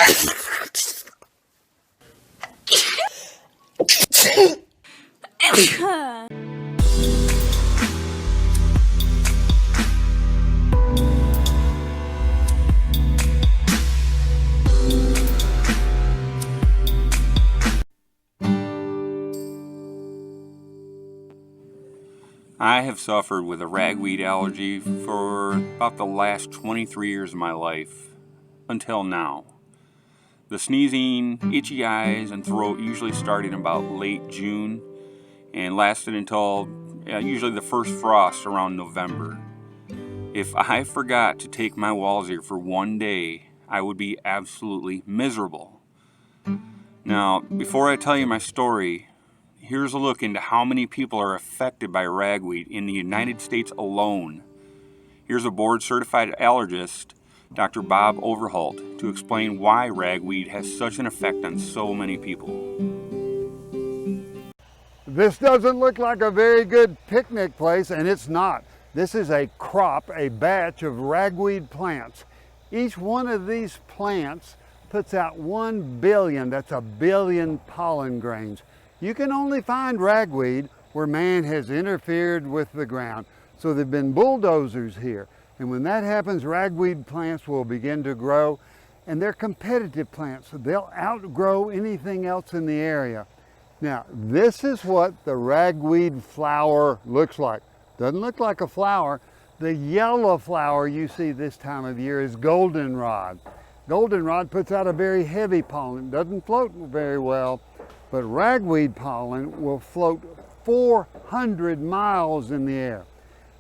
I have suffered with a ragweed allergy for about the last 23 years of my life, until now. The sneezing, itchy eyes, and throat usually started in about late June and lasted until usually the first frost around November. If I forgot to take my Walzer for one day, I would be absolutely miserable. Now, before I tell you my story, here's a look into how many people are affected by ragweed in the United States alone. Here's a board-certified allergist, Dr. Bob Overholt, to explain why ragweed has such an effect on so many people. This doesn't look like a very good picnic place, and it's not. This is a crop, a batch of ragweed plants. Each one of these plants puts out 1 billion, that's a billion pollen grains. You can only find ragweed where man has interfered with the ground. So there have been bulldozers here. And when that happens, ragweed plants will begin to grow, and they're competitive plants, so they'll outgrow anything else in the area. Now, this is what the ragweed flower looks like. Doesn't look like a flower. The yellow flower you see this time of year is goldenrod. Goldenrod puts out a very heavy pollen, doesn't float very well, but ragweed pollen will float 400 miles in the air.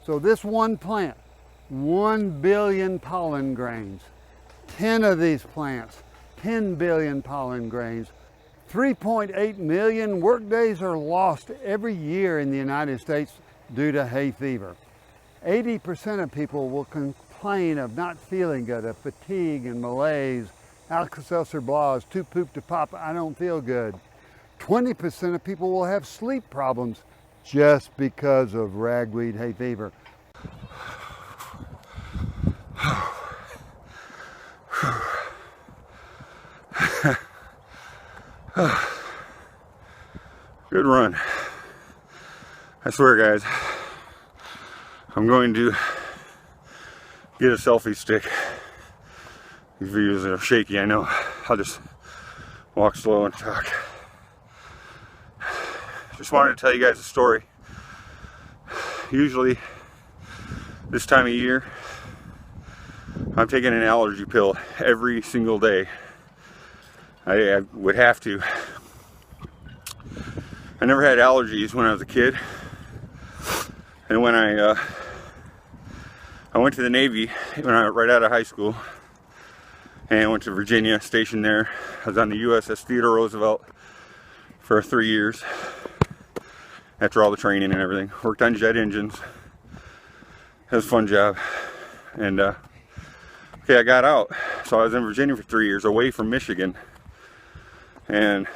So this one plant, 1 billion pollen grains. 10 of these plants, 10 billion pollen grains. 3.8 million workdays are lost every year in the United States due to hay fever. 80% of people will complain of not feeling good, of fatigue and malaise, Alka-Seltzer blahs, too poop to pop, I don't feel good. 20% of people will have sleep problems just because of ragweed hay fever. Good run. I swear, guys, I'm going to get a selfie stick. These videos are shaky, I know. I'll just walk slow and talk. Just wanted to tell you guys a story. Usually, this time of year, I'm taking an allergy pill every single day. I would have to. I never had allergies when I was a kid. And when I went to the Navy right out of high school, and I went to Virginia, stationed there. I was on the USS Theodore Roosevelt for 3 years. After all the training and everything, worked on jet engines. It was a fun job. And okay, I got out. So I was in Virginia for 3 years, away from Michigan. And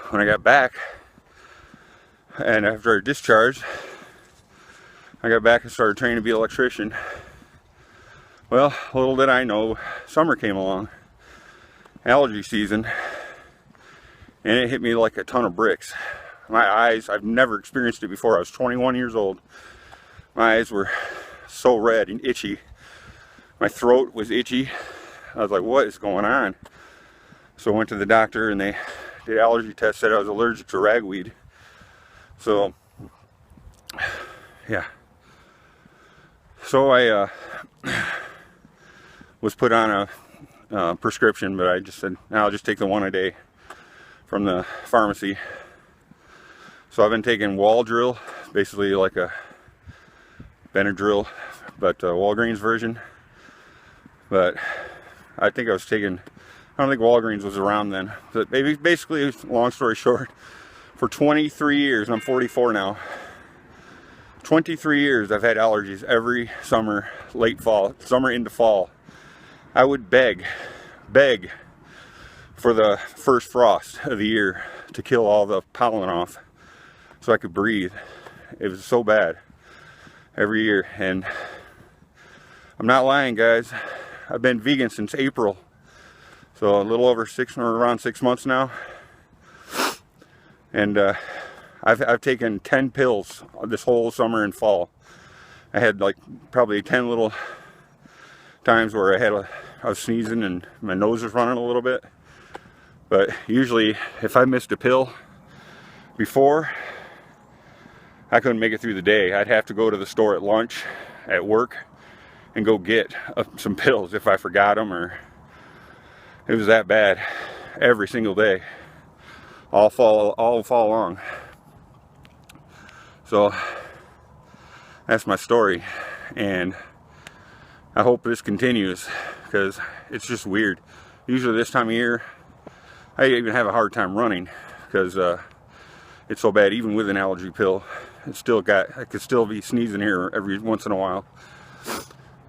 when I got back, and after I discharged, I got back and started training to be an electrician. Well, little did I know, summer came along, allergy season, and it hit me like a ton of bricks. My eyes, I've never experienced it before. I was 21 years old. My eyes were so red and itchy. My throat was itchy. I was like, what is going on? So I went to the doctor and they did allergy tests, said I was allergic to ragweed. So, yeah. So I was put on a prescription, but I just said, no, I'll just take the one a day from the pharmacy. So I've been taking Waldrill, basically like a Benadryl, but Walgreens version. But I think I was taking, I don't think Walgreens was around then. But basically, long story short, for 23 years, and I'm 44 now, 23 years I've had allergies every summer, late fall, summer into fall. I would beg for the first frost of the year to kill all the pollen off so I could breathe. It was so bad every year, and I'm not lying, guys. I've been vegan since April So a little over around 6 months now. And I've taken 10 pills this whole summer and fall. I had like probably 10 little times where I was sneezing and my nose was running a little bit. But usually if I missed a pill before, I couldn't make it through the day. I'd have to go to the store at lunch, at work, and go get some pills if I forgot them, or it was that bad every single day, all fall long. So that's my story, and I hope this continues, because it's just weird. Usually this time of year I even have a hard time running because it's so bad. Even with an allergy pill, I could still be sneezing here every once in a while,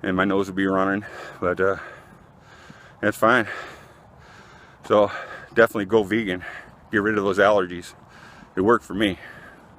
and my nose would be running, but that's fine. So definitely go vegan, get rid of those allergies. It worked for me.